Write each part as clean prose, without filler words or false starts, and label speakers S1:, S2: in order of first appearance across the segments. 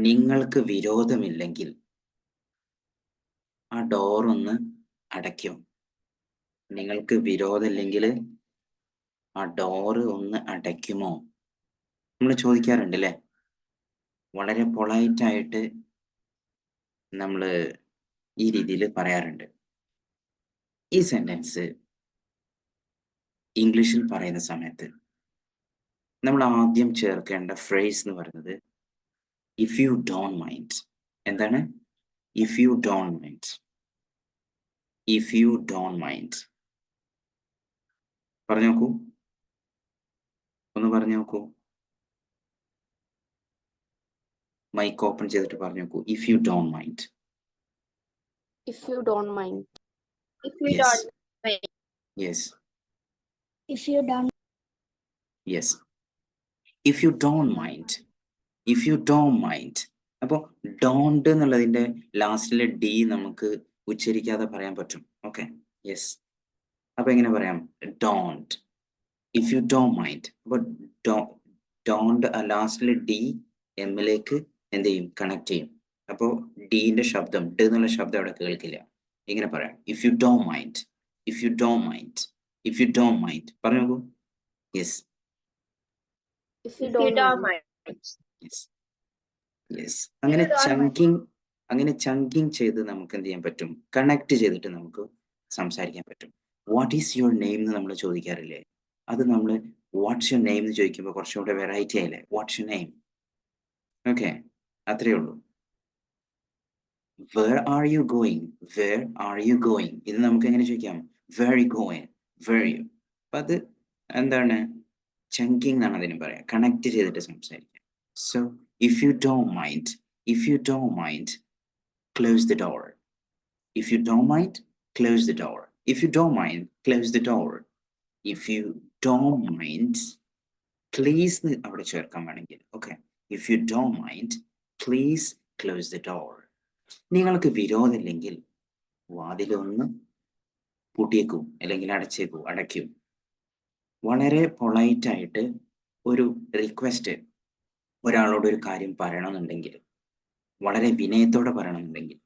S1: നിങ്ങൾക്ക് വിരോധമില്ലെങ്കിൽ ആ ഡോർ ഒന്ന് അടയ്ക്കും. നിങ്ങൾക്ക് വിരോധമില്ലെങ്കിൽ ആ ഡോറ് ഒന്ന് അടയ്ക്കുമോ? നമ്മൾ ചോദിക്കാറുണ്ട് അല്ലേ? വളരെ പൊളൈറ്റായിട്ട് നമ്മൾ ഈ രീതിയിൽ പറയാറുണ്ട്. ഈ സെന്റൻസ് ഇംഗ്ലീഷിൽ പറയുന്ന സമയത്ത് നമ്മൾ ആദ്യം ചേർക്കേണ്ട ഫ്രേസ് എന്ന് പറയുന്നത് ഇഫ് യു ഡോണ്ട് മൈൻഡ്. എന്താണ്? If you don't mind. If you don't mind. പറഞ്ഞു നോക്കൂ, ഒന്ന് പറഞ്ഞു നോക്കൂ. മൈക്ക് ഓപ്പൺ ചെയ്തിട്ട് പറഞ്ഞു നോക്കൂ. If you don't mind.
S2: If you don't mind.
S3: If you
S1: Yes.
S3: don't mind.
S1: Yes.
S3: If you don't.
S1: Yes. If you don't mind. If you don't mind. അപ്പോൾ don't എന്നുള്ളതിൻ്റെ ലാസ്റ്റിലെ ഡി നമുക്ക് ഉച്ചരിക്കാതെ പറയാൻ പറ്റും. Okay, yes. അപ്പോൾ എങ്ങനെ പറയാം? Don't. If you don't mind. അപ്പോൾ don't ലാസ്റ്റിലെ D എമ്മിലേക്ക് എന്ത് ചെയ്യും? കണക്ട് ചെയ്യും. അപ്പോൾ ഡീൻ്റെ ശബ്ദം, ഡ് എന്നുള്ള ശബ്ദം അവിടെ കേൾക്കില്ല. ഇങ്ങനെ പറയാം, if you don't mind. If you don't mind. If you don't mind. പറഞ്ഞു നോക്കൂ. Yes.
S2: If you
S3: If you
S2: don't
S3: don't
S2: mind.
S3: mind.
S1: Yes. Yes. അങ്ങനെ ചങ്കിങ് ചെയ്ത് നമുക്ക് എന്ത് ചെയ്യാൻ പറ്റും? കണക്ട് ചെയ്തിട്ട് നമുക്ക് സംസാരിക്കാൻ പറ്റും. വാട്ട് ഈസ് യുവർ നെയിം എന്ന് നമ്മൾ ചോദിക്കാറില്ലേ? അത് നമ്മൾ വാട്ട്സ് യുവർ നെയിം എന്ന് ചോദിക്കുമ്പോൾ കുറച്ചുകൂടെ വെറൈറ്റി ആയില്ലേ? What's your name. ഓക്കെ, അത്രയേ ഉള്ളൂ. Where are you going? Where are you going? ഇത് നമുക്ക് എങ്ങനെ ചോദിക്കാം? Where you going? Where you. അപ്പം അത് എന്താണ്? ചങ്കിങ് എന്നാണ് അതിന് പറയാം, കണക്ട് ചെയ്തിട്ട് സംസാരിക്കാം. So if you don't mind, if you don't mind, close the door. If you don't mind, close the door. If you don't mind, close the door. If you don't mind, please അവിടെ ചേർക്കാൻ വേണമെങ്കിൽ. Okay, if you don't mind, please close the door. നിങ്ങൾക്ക് വിരോധമില്ലെങ്കിൽ വാതിലൊന്ന് പൂട്ടിയേക്കൂ, അല്ലെങ്കിൽ അടയ്ക്കൂ. വളരെ പൊളൈറ്റായിട്ട് ഒരു request ഒരാളോട് ഒരു കാര്യം പറയണമെന്നുണ്ടെങ്കിൽ, വളരെ വിനയത്തോടെ പറയണമെന്നുണ്ടെങ്കിൽ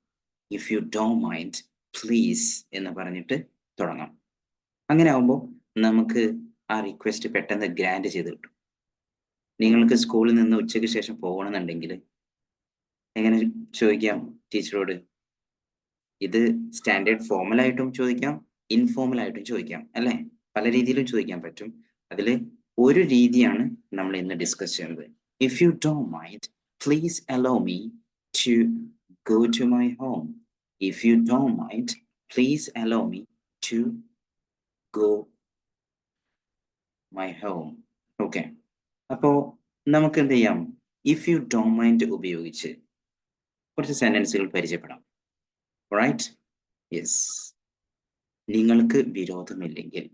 S1: if you don't mind please എന്ന് പറഞ്ഞിട്ട് തുടങ്ങാം. അങ്ങനെ ആകുമ്പോൾ നമുക്ക് ആ റിക്വസ്റ്റ് പെട്ടെന്ന് ഗ്രാൻഡ് ചെയ്ത് കിട്ടും. നിങ്ങൾക്ക് സ്കൂളിൽ നിന്ന് ഉച്ചയ്ക്ക് ശേഷം പോകണമെന്നുണ്ടെങ്കിൽ എങ്ങനെ ചോദിക്കാം ടീച്ചറോട്? ഇത് സ്റ്റാൻഡേർഡ് ഫോമലായിട്ടും ചോദിക്കാം, ഇൻഫോർമലായിട്ടും ചോദിക്കാം അല്ലേ? പല രീതിയിലും ചോദിക്കാൻ പറ്റും. അതിൽ ഒരു രീതിയാണ് നമ്മൾ ഇന്ന് ഡിസ്കസ് ചെയ്യുന്നത്. If you don't mind, please allow me to go to my home. If you don't mind, please allow me to go my home. Okay. അപ്പോൾ നമുക്ക് എന്ത് ചെയ്യാം? ഇഫ് യു ഡോണ്ട് മൈൻഡ് ഉപയോഗിച്ച് കുറച്ച് സെന്റൻസുകൾ പരിചയപ്പെടാം. റൈറ്റ്? യെസ്. നിങ്ങൾക്ക് വിരോധമില്ലെങ്കിൽ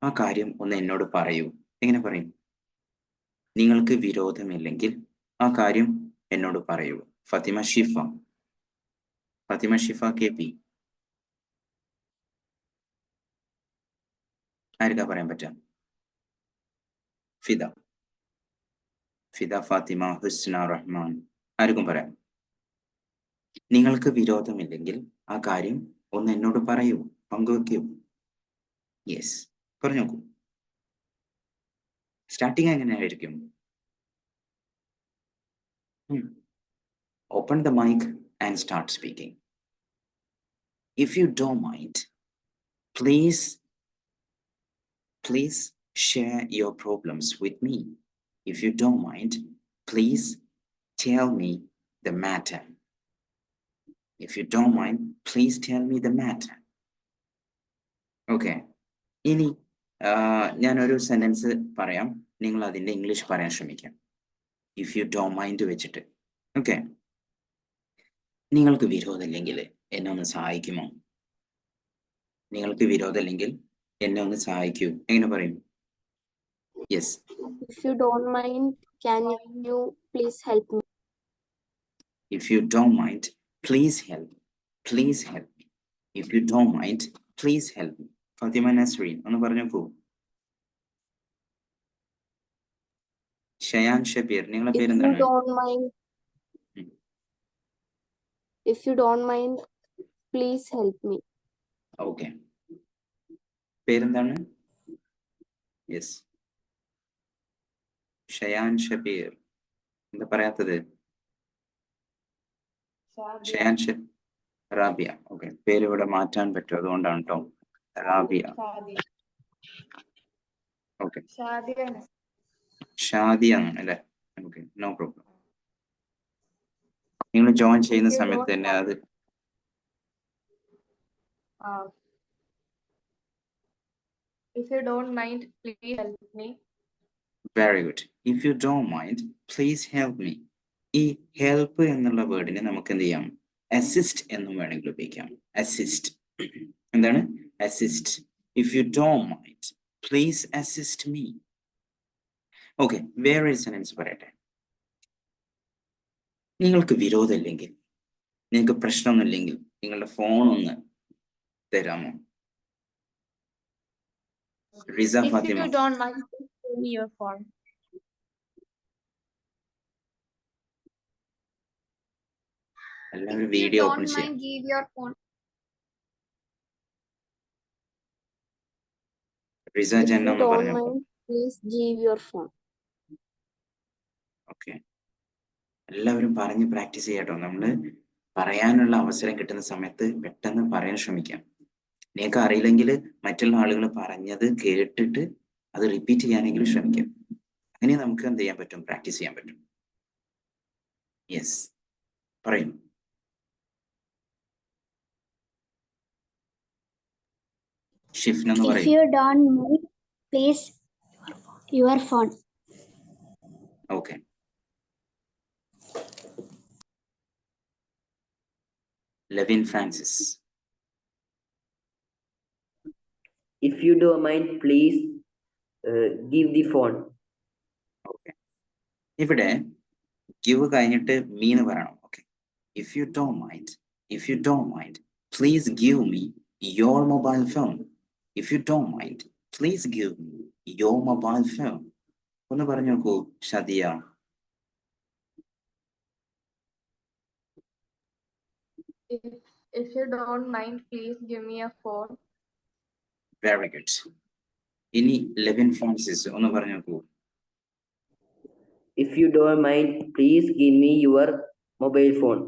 S1: ആ കാര്യം ഒന്ന് എന്നോട് പറയൂ. എങ്ങനെ പറയും? നിങ്ങൾക്ക് വിരോധമില്ലെങ്കിൽ ആ കാര്യം എന്നോട് പറയൂ. ഫാത്തിമ ഷിഫ KP. ആർക്കാ പറയാൻ പറ്റാം? ഫിദ, ഫാത്തിമ, ഹുസ്ന, റഹ്മാൻ, ആർക്കും പറയാം. നിങ്ങൾക്ക് വിരോധമില്ലെങ്കിൽ ആ കാര്യം ഒന്ന് എന്നോട് പറയൂ, പങ്കുവെക്കൂ. യെസ്, പറഞ്ഞു നോക്കൂ. സ്റ്റാർട്ടിങ് എങ്ങനെയായിരിക്കും? Open the mic and start speaking. If you don't mind, please share your problems with me. If you don't mind, please tell me the matter. If you don't mind, please tell me the matter. Okay. ഇനി ഞാനൊരു sentence പറയാം, നിങ്ങൾ അതിൻ്റെ English പറയാൻ ശ്രമിക്കാം. If you don't mind വെച്ചിട്ട്. Okay. നിങ്ങൾക്ക് വിരോധമില്ലെങ്കിൽ എന്നെ ഒന്ന് സഹായിക്കുമോ? നിങ്ങൾക്ക് വിരോധമില്ലെങ്കിൽ എന്നെ ഒന്ന് സഹായിക്കൂ. എങ്ങനെ പറയും? Yes.
S2: If you don't mind, can you please help me?
S1: If you don't mind, please help. Please help me. If you don't mind, please help me. Fathima Nasreen ഒന്ന് പറഞ്ഞു നോക്കൂ. ഷയാൻ ഷബീർ, നിങ്ങളെ പേരെന്താണ്?
S2: If you don't mind, please help me.
S1: Okay, പേരെന്താണ്? Yes, Shayan Shabeer. എന്താ പറയാത്തത്? Shayan Rabiya. Okay, പേര് ഇവിടെ മാറ്റാൻ പറ്റും, അതുകൊണ്ടാണ് കേട്ടോ. റാബിയ. ഓക്കെ, ഷാദിയ എന്നാണ് അല്ലേ? Okay, no problem. നിങ്ങൾ ജോയിൻ ചെയ്യുന്ന സമയത്ത് തന്നെ അത്
S4: If you don't mind, please help me.
S1: Very good. If you don't mind please help me. ഈ ഹെൽപ്പ് എന്നുള്ള വേർഡിനെ നമുക്ക് എന്ത് ചെയ്യാം? അസിസ്റ്റ് എന്നും വേണമെങ്കിൽ ഉപയോഗിക്കാം. അസിസ്റ്റ്. എന്താണ്? Assist. If you don't mind please assist me. Okay, വേറെ ഒരു സെന്റൻസ് പറയട്ടെ. നിങ്ങൾക്ക് വിരോധമില്ലെങ്കിൽ, നിങ്ങൾക്ക് പ്രശ്നമൊന്നുമില്ലെങ്കിൽ നിങ്ങളുടെ ഫോൺ ഒന്ന് തരാമോ? Riza
S4: If
S1: Fathima.
S4: you don't mind, please give me your phone.
S1: എല്ലാവരും
S3: If you
S1: video open
S3: don't
S1: ചെയ്യാം.
S3: mind, give your phone.
S1: Riza
S2: If
S1: ജന്ന
S2: you
S1: എന്ന്
S2: don't
S1: പറഞ്ഞപ്പോ.
S2: mind, please give your phone.
S1: Okay, എല്ലാവരും പറഞ്ഞ് പ്രാക്ടീസ് ചെയ്യാട്ടോ. നമ്മള് പറയാനുള്ള അവസരം കിട്ടുന്ന സമയത്ത് പെട്ടെന്ന് പറയാൻ ശ്രമിക്കാം. നിങ്ങൾക്ക് അറിയില്ലെങ്കിൽ മറ്റുള്ള ആളുകൾ പറഞ്ഞത് കേട്ടിട്ട് അത് റിപ്പീറ്റ് ചെയ്യാനെങ്കിലും ശ്രമിക്കാം. അങ്ങനെ നമുക്ക് എന്ത് ചെയ്യാൻ പറ്റും? പ്രാക്ടീസ് ചെയ്യാൻ പറ്റും. യെസ്, പറയൂ. ഷിഫ്ന എന്ന്
S3: If
S1: പറയൂ.
S3: you don't mind, please your phone.
S1: Okay, Levin Francis.
S5: If you don't mind, please give the phone.
S1: Okay, ഇവിടെ ഗിവ് കഴിഞ്ഞിട്ട് മീ എന്ന് പറയണം. Okay, if you don't mind please give me your mobile phone. If you don't mind please give me your mobile phone. ഒന്ന് പറഞ്ഞു നോക്കൂ Shadiya.
S4: If you don't mind, please give me a phone.
S1: Very good. ഇനി ലെവിൻ ഫ്രാൻസിസ് ഒന്ന് പറഞ്ഞു നോക്കൂ.
S5: If you don't mind, please give me your mobile phone.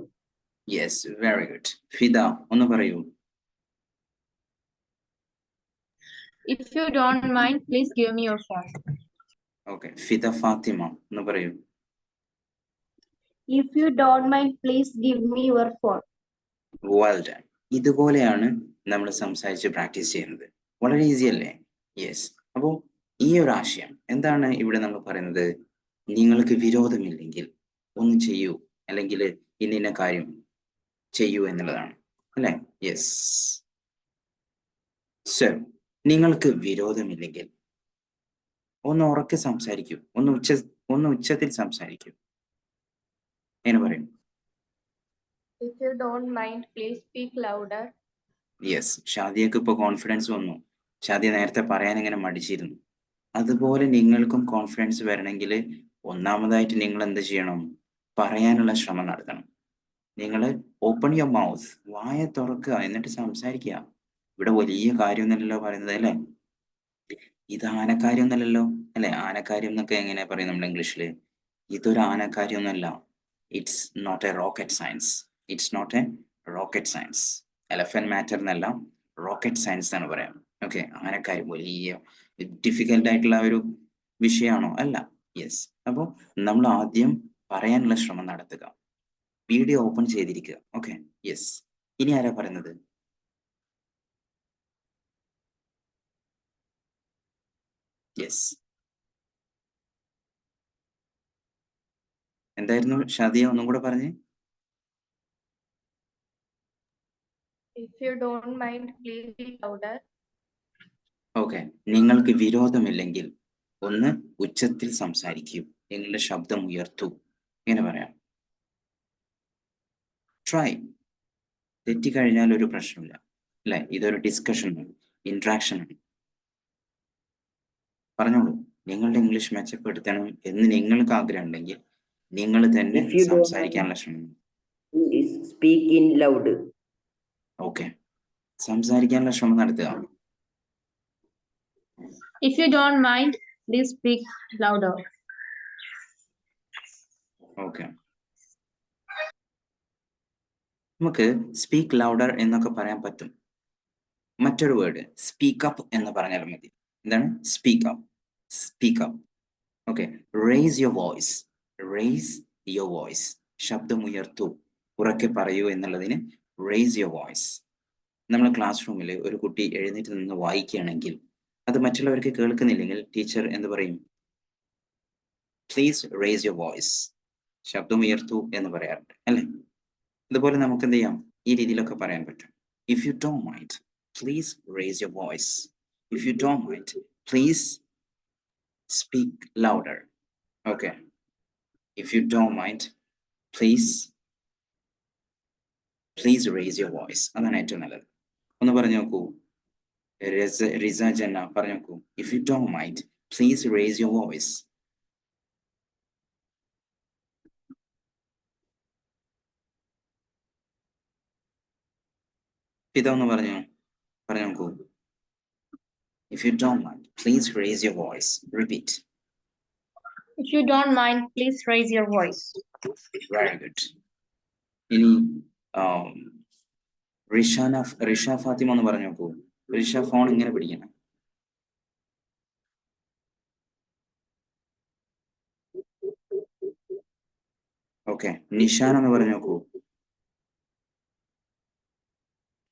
S1: Yes, very good. Fida ഒന്ന് പറയൂ.
S4: If you don't mind, please give me your phone.
S1: Okay, Fida Fathima ഒന്ന് പറയൂ.
S3: If you don't mind, please give me your phone.
S1: Well done. ഇതുപോലെയാണ് നമ്മൾ സംസാരിച്ച് practice ചെയ്യുന്നത്. വളരെ easy അല്ലേ? യെസ്. അപ്പോൾ ഈ ഒരു ആശയം എന്താണ് ഇവിടെ നമ്മൾ പറയുന്നത്? നിങ്ങൾക്ക് വിരോധമില്ലെങ്കിൽ ഒന്ന് ചെയ്യൂ, അല്ലെങ്കിൽ ഇന്ന കാര്യം ചെയ്യൂ എന്നുള്ളതാണ് അല്ലേ? യെസ്. സോ നിങ്ങൾക്ക് വിരോധമില്ലെങ്കിൽ ഒന്ന് ഉറക്കെ സംസാരിക്കൂ, ഒന്ന് ഉച്ചത്തിൽ സംസാരിക്കൂ. എങ്ങനെ പറയും?
S4: If you don't mind, please speak louder.
S1: Yes, ഷാദിയക്ക് ഇപ്പോൾ കോൺഫിഡൻസ് വന്നു. ഷാദിയ നേരത്തെ പറയാൻ ഇങ്ങനെ മടിച്ചിരുന്നു. അതുപോലെ നിങ്ങൾക്കും കോൺഫിഡൻസ് വരണമെങ്കിൽ ഒന്നാമതായിട്ട് നിങ്ങൾ എന്ത് ചെയ്യണം? പറയാനുള്ള ശ്രമം നടത്തണം. നിങ്ങൾ ഓപ്പൺ യുവർ മൗത്ത്, വായ തുറക്കുക, എന്നിട്ട് സംസാരിക്കുക. ഇവിടെ വലിയ കാര്യമൊന്നുമല്ലല്ലോ പറയുന്നത് അല്ലേ? ഇത് ആനക്കാര്യമൊന്നുമല്ലല്ലോ അല്ലേ? ആനക്കാര്യം എന്നൊക്കെ എങ്ങനെ പറയും നമ്മൾ ഇംഗ്ലീഷിൽ? ഇതൊരു ആനക്കാര്യമൊന്നുമല്ല. It's not a rocket science. Elephant matter എന്നല്ല, റോക്കറ്റ് സയൻസ് എന്നാണ് പറയാം. ഓക്കെ, ആനക്കാര്യം വലിയ ഡിഫിക്കൽട്ട് ആയിട്ടുള്ള ഒരു വിഷയമാണോ? അല്ല. യെസ്. അപ്പോൾ നമ്മൾ ആദ്യം പറയാനുള്ള ശ്രമം നടത്തുക. വീഡിയോ ഓപ്പൺ ചെയ്തിരിക്കുക. Okay, yes. ഇനി ആരാ പറയുന്നത്? യെസ്, എന്തായിരുന്നു ഷാദിയ? ഒന്നും കൂടെ പറഞ്ഞേ.
S4: If you don't mind, please speak louder.
S1: Okay, നിങ്ങൾക്ക് വിരോധമില്ലെങ്കിൽ ഒന്ന് ഉച്ചത്തിൽ സംസാരിക്കൂ, നിങ്ങളുടെ ശബ്ദം ഉയർത്തൂ. ഇങ്ങനെ പറയാം. ട്രൈ. തെറ്റിക്കഴിഞ്ഞാൽ ഒരു പ്രശ്നമില്ല അല്ലെ? ഇതൊരു ഡിസ്കഷനാണ്, ഇൻട്രാക്ഷനാണ്. പറഞ്ഞോളൂ. നിങ്ങളുടെ ഇംഗ്ലീഷ് മെച്ചപ്പെടുത്തണം എന്ന് നിങ്ങൾക്ക് ആഗ്രഹം ഉണ്ടെങ്കിൽ നിങ്ങൾ തന്നെ
S5: If you don't
S1: സംസാരിക്കാനുള്ള ശ്രമം.
S5: Speak in loud.
S1: ഓക്കെ, സംസാരിക്കാനുള്ള ശ്രമം നടത്തുക.
S4: If you don't mind, please speak louder.
S1: Okay, നമുക്ക് സ്പീക്ക് ലൗഡർ എന്നൊക്കെ പറയാൻ പറ്റും. മറ്റൊരു വേർഡ് സ്പീക്കപ്പ് എന്ന് പറഞ്ഞാൽ മതി. എന്താണ് speak up? Speak up. Okay, raise your voice. Raise your voice, ശബ്ദമുയർത്തൂ, ഉറക്കെ പറയൂ എന്നുള്ളതിന് റേസ് യുവർ വോയിസ്. നമ്മൾ ക്ലാസ് റൂമിൽ ഒരു കുട്ടി എഴുന്നേറ്റ് നിന്ന് വായിക്കുകയാണെങ്കിൽ അത് മറ്റുള്ളവർക്ക് കേൾക്കുന്നില്ലെങ്കിൽ ടീച്ചർ എന്ത് പറയും? പ്ലീസ് റേസ് യുവർ വോയിസ്, ശബ്ദമുയർത്തൂ എന്ന് പറയാറുണ്ട് അല്ലേ? അതുപോലെ നമുക്ക് എന്ത് ചെയ്യാം, ഈ രീതിയിലൊക്കെ പറയാൻ പറ്റും. If you don't mind please raise your voice. If you don't mind please speak louder. Okay, if you don't mind please raise your voice. അതാണ് ഏറ്റവും നല്ലത്. ഒന്ന് പറഞ്ഞു നോക്കൂ, റിസ ജന്ന പറഞ്ഞു നോക്കൂ. If you don't mind please raise your voice. ഇതൊന്ന് പറഞ്ഞു നോക്കൂ. If you don't mind, please raise your voice. Repeat.
S4: If you don't mind, please raise your voice.
S1: Very good. ഇനി റിഷ ഫാത്തിമ ഒന്ന് പറഞ്ഞു നോക്കൂ. റിഷ ഫോൺ ഇങ്ങനെ പിടിക്കണം. ഓക്കെ, നിഷാൻ എന്ന് പറഞ്ഞു നോക്കൂ.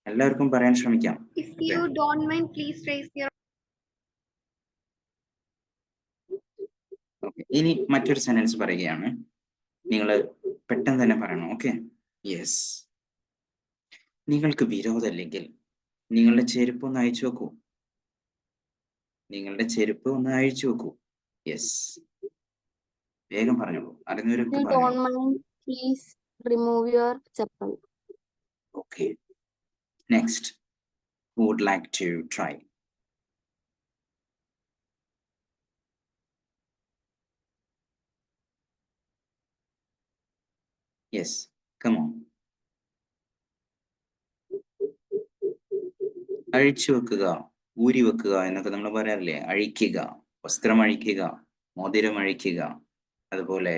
S1: എല്ലാവർക്കും പറയാൻ ശ്രമിക്കാം.
S2: If you don't mind, please raise your.
S1: Okay, ഇനി മറ്റൊരു സെന്റൻസ് പറയുകയാണ്. നിങ്ങൾ പെട്ടെന്ന് തന്നെ പറയണം. Okay, yes. നിങ്ങൾക്ക് വിരോധമില്ലെങ്കിൽ നിങ്ങളുടെ ചെരുപ്പ് ഒന്ന് അഴിച്ചു വെക്കൂ. നിങ്ങളുടെ ചെരുപ്പ് ഒന്ന് അഴിച്ചു വെക്കൂ. യെസ്, വേഗം പറഞ്ഞോളൂ.
S2: If
S1: അറിഞ്ഞവരൊക്കെ
S2: you don't mind, please remove your chappal.
S1: Okay, next, who would like to try? Yes, come on. അഴിച്ചു വെക്കുക, ഊരി വെക്കുക എന്നൊക്കെ നമ്മൾ പറയാറില്ലേ? അഴിക്കുക, വസ്ത്രം അഴിക്കുക, മോതിരം അഴിക്കുക, അതുപോലെ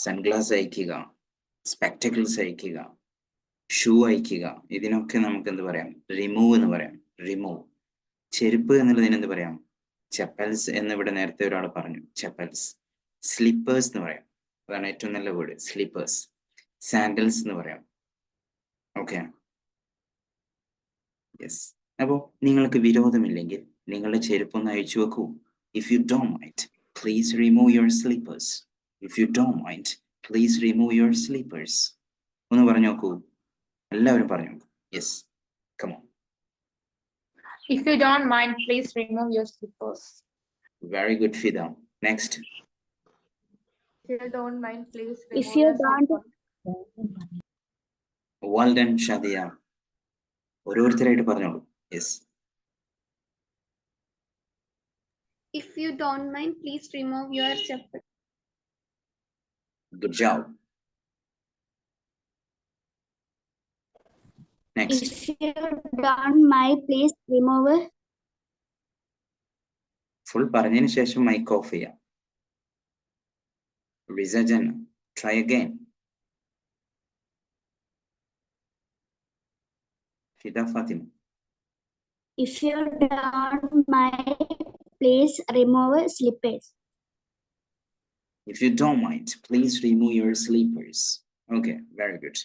S1: സൺഗ്ലാസ് അഴിക്കുക, സ്പെക്ടക്കിൾസ് അഴിക്കുക, ഷൂ അഴിക്കുക. ഇതിനൊക്കെ നമുക്ക് എന്ത് പറയാം? റിമൂവ് എന്ന് പറയാം. റിമൂവ്. ചെരുപ്പ് എന്നുള്ളതിന് എന്ത് പറയാം? ചെപ്പൽസ് എന്ന് ഇവിടെ നേരത്തെ ഒരാൾ പറഞ്ഞു. ചെപ്പൽസ്. സ്ലിപ്പേഴ്സ് എന്ന് പറയാം. അതാണ് ഏറ്റവും നല്ല വേർഡ്, സ്ലിപ്പേഴ്സ്. സാൻഡൽസ് എന്ന് പറയാം. Okay, yes. അപ്പോൾ നിങ്ങൾക്ക് വിരോധമില്ലെങ്കിൽ നിങ്ങളുടെ ചെരുപ്പൊന്ന് അഴിച്ചു വെക്കൂ. If you don't mind please remove your slippers. If you don't mind please remove your slippers. ഒന്ന് പറഞ്ഞു നോക്കൂ, എല്ലാവരും പറഞ്ഞു നോക്കൂ. Yes, come on.
S4: If you don't mind, please remove your slippers.
S1: Very good Fida. Next.
S4: If you don't mind, please
S3: If
S4: remove
S3: you
S4: your
S3: don't-
S4: slippers.
S1: Well done Shadiya. ഓരോരുത്തരായിട്ട് പറഞ്ഞോളൂ. Yes.
S2: If you don't mind, please remove your chappal.
S1: Good job. Next.
S3: If you don't mind, please remove.
S1: Full പറഞ്ഞതിന് ശേഷം mike off ചെയ്യാം. റിസജൻ, try again. Fida Fathima.
S3: If you don't mind, please remove slippers.
S1: If you don't mind, please remove your sleepers. Okay, very good.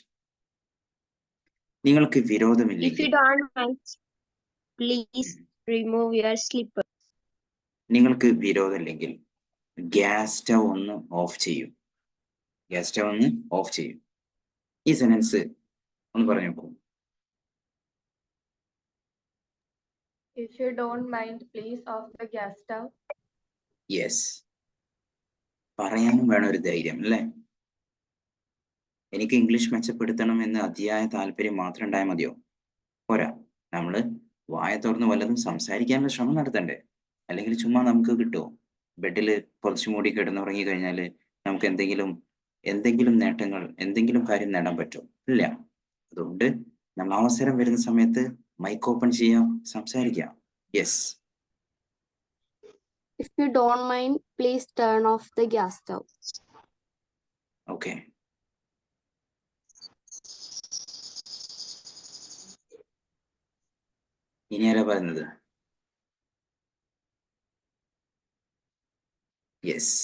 S1: നിങ്ങൾക്ക്
S6: If you
S1: വിരോധമില്ലെങ്കിൽ
S6: don't mind, please remove your slipper.
S1: നിങ്ങൾക്ക് വിരോധമില്ലെങ്കിൽ gas stove ഒന്ന് of ചെയ്യൂ. Gas stove ഒന്ന് of ചെയ്യൂ. ഈ sentence ഒന്ന് പറഞ്ഞു നോക്കൂ.
S4: If you don't mind, please off the gas stove.
S1: Yes, പറയാനും വേണം ഒരു ധൈര്യം അല്ലേ? എനിക്ക് ഇംഗ്ലീഷ് മെച്ചപ്പെടുത്തണം എന്ന് അതിയായ താല്പര്യം മാത്രം ഉണ്ടായാൽ മതിയോ? പോരാ, നമ്മൾ വായ തുറന്ന് വല്ലതും സംസാരിക്കാനുള്ള ശ്രമം നടത്തണ്ടേ? അല്ലെങ്കിൽ ചുമ്മാ നമുക്ക് കിട്ടുമോ? ബെഡിൽ പുറച്ചു മൂടി കിടന്നുറങ്ങി കഴിഞ്ഞാൽ നമുക്ക് എന്തെങ്കിലും എന്തെങ്കിലും നേട്ടങ്ങൾ, എന്തെങ്കിലും കാര്യം നേടാൻ പറ്റും? ഇല്ല. അതുകൊണ്ട് നമ്മൾ അവസരം വരുന്ന സമയത്ത് മൈക്ക് ഓപ്പൺ ചെയ്യാം, സംസാരിക്കാം. Yes.
S2: If you don't mind, please turn off the gas stove.
S1: Okay. ഇനി ആരാ പറയുന്നത്? യെസ്,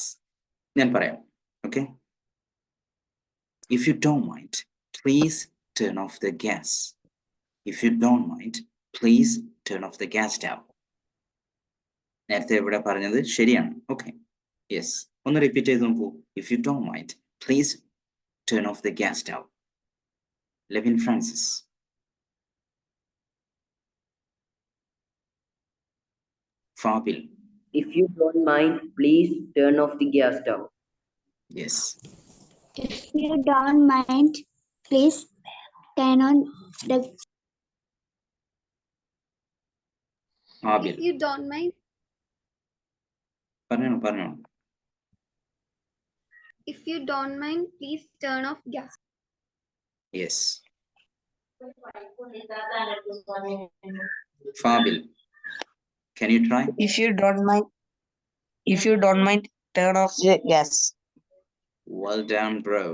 S1: ഞാൻ പറയാം. Okay. If you don't mind, please turn off the gas. If you don't mind, please turn off the gas stove. നേരത്തെ ഇവിടെ പറഞ്ഞത് ശരിയാണ്. Okay. Yes, ഒന്ന് റിപ്പീറ്റ് ചെയ്ത് നോക്കൂ. If you don't mind, please turn off the gas stove. Levin Francis. Fabil.
S5: If you don't mind, please turn off the gas stove.
S1: Yes.
S3: If you don't mind, please turn on the.
S1: Fabil.
S2: If you don't mind,
S1: പറഞ്ഞോ.
S2: if you don't mind, please turn off gas.
S1: Yes. Fabil, can you try?
S7: If you don't mind, turn off the gas.
S1: Well done, bro.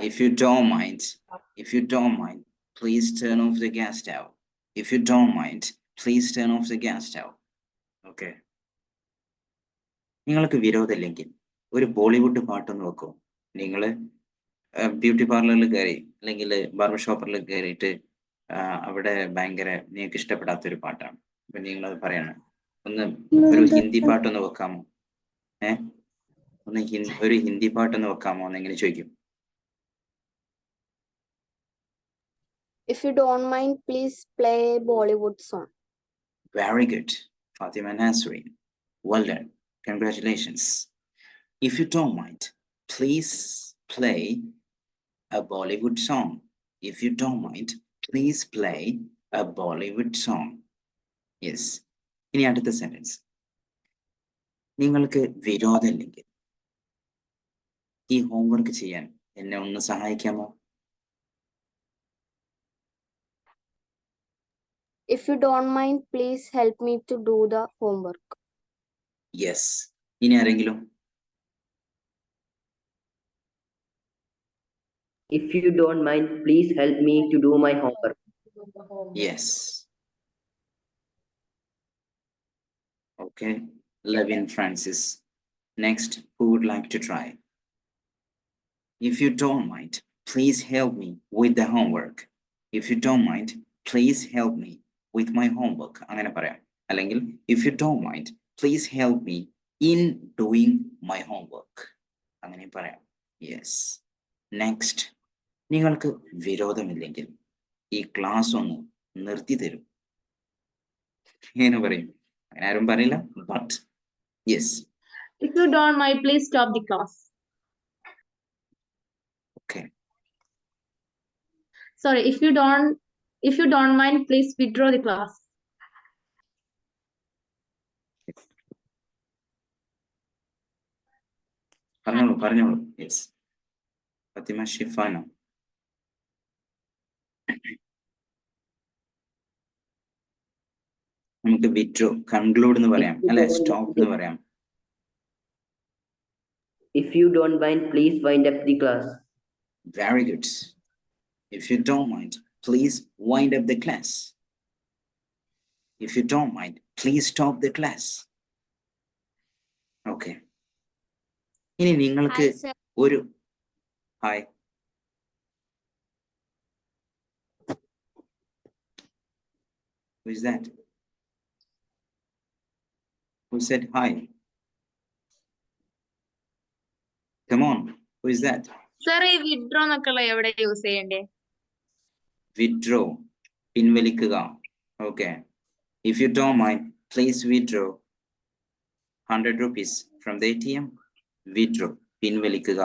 S1: If you don't mind, please turn off the gas stove. If you don't mind, please turn off the gas stove. Okay. നിങ്ങൾക്ക് വിരോധമില്ലെങ്കിൽ ഒരു ബോളിവുഡ് പാട്ടൊന്ന് വെക്കോ. നിങ്ങൾ beauty പാർലറിൽ കയറി അല്ലെങ്കിൽ barber ഷോപ്പറിൽ കയറിയിട്ട് അവിടെ ഭയങ്കര നിങ്ങൾക്ക് ഇഷ്ടപ്പെടാത്തൊരു പാട്ടാണ്. അപ്പം നിങ്ങളത് പറയണം, ഒന്ന് ഒരു ഹിന്ദി പാട്ടൊന്ന് വെക്കാമോ? ഒരു ഹിന്ദി പാട്ടൊന്ന് വെക്കാമോ എന്നെങ്ങനെ ചോദിക്കും.
S2: If you don't mind, please play a Bollywood song.
S1: Very good, Fatima Nasreen. Well done. Congratulations. If you don't mind, please play a Bollywood song. If you don't mind, please play a Bollywood song. Yes. ഇനി അടുത്ത sentence. നിങ്ങൾക്ക് വിരോധമില്ലെങ്കിൽ ഈ homework ചെയ്യാൻ എന്നെ ഒന്ന് സഹായിക്കാമോ?
S2: If you don't mind, please help me to do the homework.
S1: Yes. ഇനി ആരെങ്കിലും?
S5: If you don't mind, please help me to do my homework.
S1: Yes. Okay. Levin Francis. Next, who would like to try? If you don't mind, please help me with the homework. If you don't mind, please help me with my homework. അങ്ങനെ പറയാം. അല്ലെങ്കിൽ if you don't mind, please help me in doing my homework. അങ്ങനെ പറയാം. Yes. Next, നിങ്ങൾക്ക് വിരോധമില്ലെങ്കിൽ ഈ class ഒന്ന് നിർത്തി തരും. എങ്ങനെ പറയും? അങ്ങനെ ആരും പറയില്ല. But yes.
S4: If you don't mind, please stop the class.
S1: Okay.
S4: Sorry, if you don't mind, please withdraw the class.
S1: പറഞ്ഞോളൂ. യെസ്. ഫാത്തിമ ഷിഫാന. നമുക്ക് വിഡ്രോ, കൺക്ലൂഡ് എന്ന് പറയാം, അല്ലെ? സ്റ്റോപ്പ് എന്ന് പറയാം.
S5: If you don't mind, please wind up the class.
S1: Very good. If you don't mind, please wind up the class. If you don't mind, please stop the class. Okay. ഇനി നിങ്ങൾക്ക് ഒരു hi. Who is that? Who said hi? Come on. Who is that?
S4: Sir, withdraw എന്നൊക്കെയുള്ള എവിടെ use ചെയ്യണ്ടേ?
S1: Withdraw. പിൻവലിക്കുക. Okay. If you don't mind, please withdraw 100 rupees from the ATM. Withdraw. പിൻവലിക്കുക.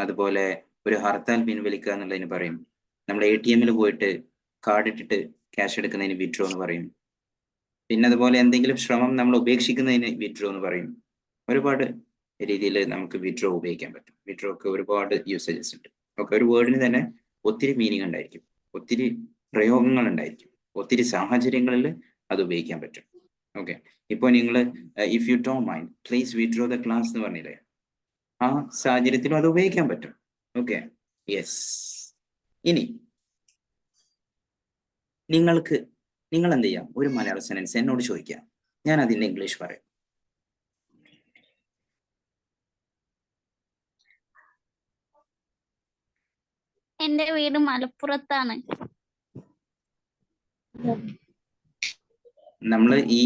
S1: അതുപോലെ ഒരു ഹർത്താൽ പിൻവലിക്കുക എന്നുള്ളതിന് പറയും. നമ്മൾ ATM പോയിട്ട് കാർഡ് ഇട്ടിട്ട് ക്യാഷ് എടുക്കുന്നതിന് വിഡ്രോ എന്ന് പറയും. പിന്നെ അതുപോലെ എന്തെങ്കിലും ശ്രമം നമ്മൾ ഉപേക്ഷിക്കുന്നതിന് വിഡ്രോ എന്ന് പറയും. ഒരുപാട് രീതിയിൽ നമുക്ക് വിഡ്രോ ഉപയോഗിക്കാൻ പറ്റും. വിഡ്രോക്ക് ഒരുപാട് യൂസേജസ് ഉണ്ട്. ഓക്കെ, ഒരു വേർഡിന് തന്നെ ഒത്തിരി മീനിങ് ഉണ്ടായിരിക്കും, ഒത്തിരി പ്രയോഗങ്ങൾ ഉണ്ടായിരിക്കും, ഒത്തിരി സാഹചര്യങ്ങളിൽ അത് ഉപയോഗിക്കാൻ പറ്റും. ഓക്കെ, ഇപ്പോൾ നിങ്ങൾ if you don't mind please withdraw the class എന്ന് പറഞ്ഞില്ലേ, ആ സാഹചര്യത്തിലും അത് ഉപയോഗിക്കാൻ പറ്റും. Okay, yes. ഇനി നിങ്ങൾ എന്ത് ചെയ്യാം, ഒരു മലയാള സെന്റൻസ് എന്നോട് ചോദിക്കാം, ഞാൻ അതിന്റെ ഇംഗ്ലീഷ് പറയാം.
S3: എന്റെ വീട് മലപ്പുറത്താണ്.
S1: നമ്മൾ ഈ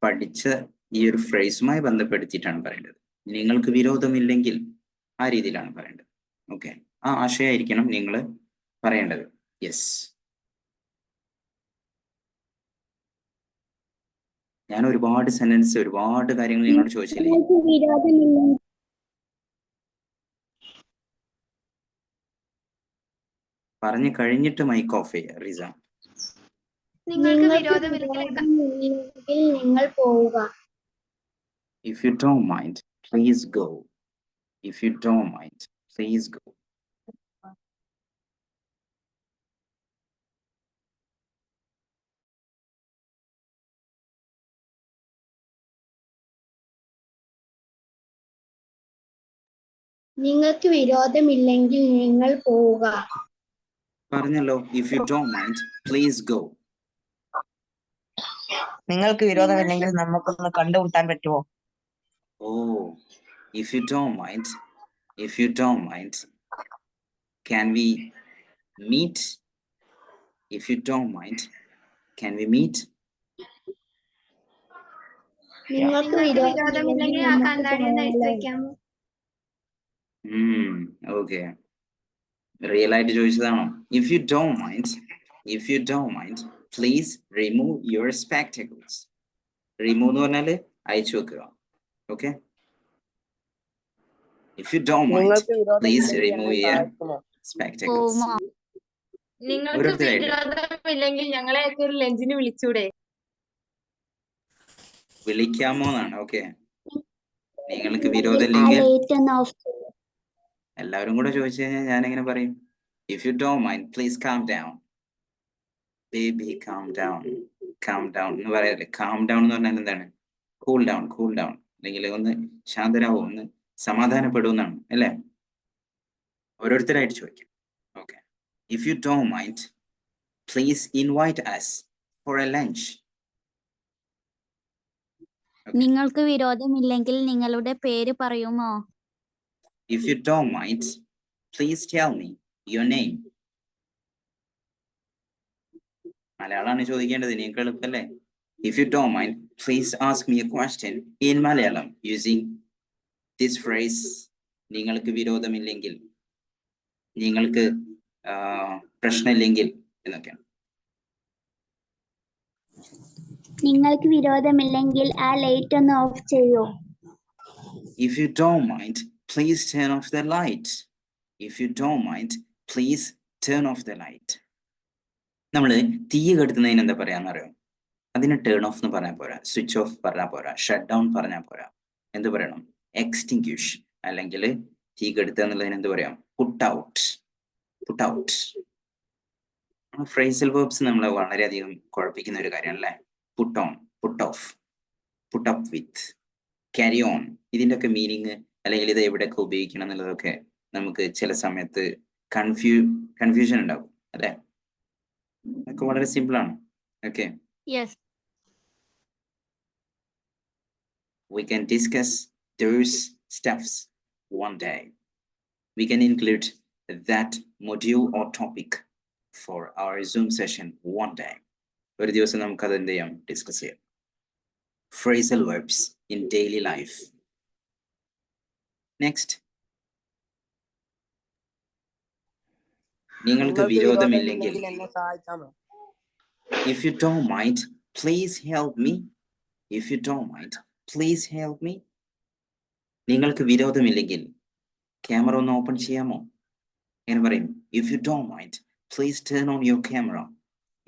S1: പഠിച്ച ഈ ഒരു ഫ്രേസുമായി ബന്ധപ്പെടുത്തിയിട്ടാണ് പറയേണ്ടത്. നിങ്ങൾക്ക് വിരോധമില്ലെങ്കിൽ ആ രീതിയിലാണ് പറയേണ്ടത്. ഓക്കെ, ആ ആശയമായിരിക്കണം നിങ്ങൾ പറയേണ്ടത്. യെസ്, ഞാൻ ഒരുപാട് സെന്റൻസ്, ഒരുപാട് കാര്യങ്ങൾ നിങ്ങളോട് ചോദിച്ചില്ലേ? പറഞ്ഞു കഴിഞ്ഞിട്ട് മൈക്ക് ഓഫ് ചെയ്യുക റിസ.
S4: നിങ്ങൾക്ക് വിരോധമില്ലെങ്കിൽ
S2: നിങ്ങൾ പോവുക.
S1: If you don't mind, please go. If you don't mind, please go.
S2: നിങ്ങൾക്ക് വിരോധമില്ലെങ്കിൽ നിങ്ങൾ പോവുക.
S1: പറഞ്ഞല്ലോ, if you don't mind, please go.
S7: നിങ്ങൾക്ക് വിരോധമില്ലെങ്കിൽ നമുക്കൊന്ന് കണ്ടുമുട്ടാൻ പറ്റുമോ?
S1: Oh, if you don't mind, can we meet? If you don't mind, can we meet?
S2: നിങ്ങൾക്ക്
S4: വിരോധമില്ലെങ്കിൽ ആ കണ്ണാടി നയിച്ചു വെക്കാമോ?
S1: Okay. Real ആയിട്ട് ചോദിച്ചതാണോ? If you don't mind, please remove your spectacles. Remove എന്ന് പറഞ്ഞാല് അയച്ചു വെക്കുക. Okay. If you don't mind, please remove your spectacles.
S4: നിങ്ങൾക്ക് വിരോധമില്ലെങ്കിൽ ഞങ്ങളെയൊക്കെ ഒരു ലഞ്ചിന് വിളിച്ചൂടെ?
S1: വിളിക്കാമോ എന്നാണ്. ഓക്കെ, നിങ്ങൾക്ക് വിരോധമില്ലെങ്കിൽ എല്ലാവരും കൂടെ ചോദിച്ചു കഴിഞ്ഞാൽ ഞാൻ എങ്ങനെ പറയും? If you don't mind, please calm down. Baby, calm down. എന്ന് പറയാറില്ലേ? calm down എന്ന് പറഞ്ഞാൽ എന്താണ്? കൂൾ ഡൗൺ അല്ലെങ്കിൽ ഒന്ന് ശാന്തരാവോ, ഒന്ന് സമാധാനപ്പെടുമെന്നാണ് അല്ലേ? ഓരോരുത്തരായിട്ട് ചോദിക്കാം. Okay, if you don't mind, please invite us for a lunch.
S3: നിങ്ങൾക്ക് വിരോധമില്ലെങ്കിൽ നിങ്ങളുടെ പേര് പറയുമോ?
S1: If you don't mind, please tell me your name. മലയാളമാണ് ചോദിക്കേണ്ടത്, നിങ്ങൾക്ക് എളുപ്പല്ലേ? If you don't mind, please ask me a question in Malayalam using this phrase. നിങ്ങൾക്ക് വിരോധമില്ലെങ്കിൽ, നിങ്ങൾക്ക് പ്രശ്നമില്ലെങ്കിൽ എന്നൊക്കെയാണ്.
S3: നിങ്ങൾക്ക് വിരോധമില്ലെങ്കിൽ ആ ലൈറ്റ് ഒന്ന് ഓഫ് ചെയ്യൂ.
S1: If you don't mind, please turn off the light. If you don't mind, please turn off the light. നമ്മൾ തീ കെടുത്തുന്നതിന് എന്താ പറയാന്നറിയോ? അതിന് ടേൺ ഓഫ് എന്ന് പറഞ്ഞാൽ പോരാ, സ്വിച്ച് ഓഫ് പറഞ്ഞാൽ പോരാ, ഷട്ട് ഡൗൺ പറഞ്ഞാൽ പോരാ. എന്ത് പറയണം? എക്സ്റ്റിങ്ക്വിഷ്. അല്ലെങ്കിൽ തീ കെടുത്തുക എന്നുള്ളതിന് എന്ത് പറയാം? Put out. ഫ്രേസൽ വേർബ്സ് നമ്മളെ വളരെയധികം കുഴപ്പിക്കുന്ന ഒരു കാര്യമാണ് അല്ലേ? Put on, put off, put up with, carry on. ഇതിൻ്റെ ഒക്കെ മീനിങ് അല്ലെങ്കിൽ ഇത് എവിടെയൊക്കെ ഉപയോഗിക്കണം എന്നുള്ളതൊക്കെ നമുക്ക് ചില സമയത്ത് കൺഫ്യൂഷൻ ഉണ്ടാകും അല്ലേ? അതൊക്കെ വളരെ സിമ്പിൾ ആണ്. Okay, we can discuss those stuffs one day. We can include that module or topic for our Zoom session one day. ഒരു ദിവസം നമുക്ക് അത് എന്ത് ചെയ്യാം? ഡിസ്കസ് ചെയ്യാം. Phrasal verbs in daily life. Next. നിങ്ങൾക്ക് വിരോധമില്ലെങ്കിൽ, if you don't mind, please help me. If you don't mind, please help me. നിങ്ങൾക്ക് വിരോധമില്ലെങ്കിൽ camera ഒന്ന് ഓപ്പൺ ചെയ്യാമോ? എങ്ങനെ പറയും? If you don't mind, please turn on your camera.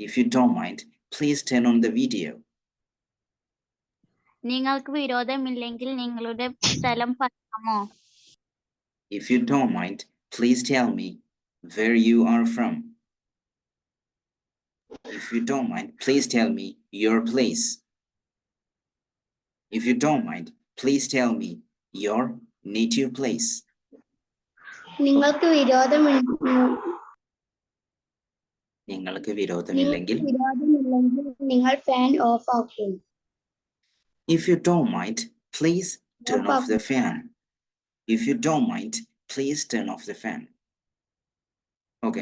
S1: If you don't mind, please turn on the video.
S3: നിങ്ങൾക്ക് വിരോധമില്ലെങ്കിൽ നിങ്ങളുടെ സ്ഥലം പറയാമോ?
S1: If you don't mind, please tell me where you are from. If you don't mind, please tell me your place. If you don't mind, please tell me your native place.
S2: നിങ്ങൾക്ക്
S1: നിങ്ങൾക്ക് വിരോധമില്ലെങ്കിൽ
S2: വിരോധമില്ലെങ്കിൽ നിങ്ങൾ fan of ആക്കും.
S1: If you don't mind, please turn off the fan. If you don't mind, please turn off the fan.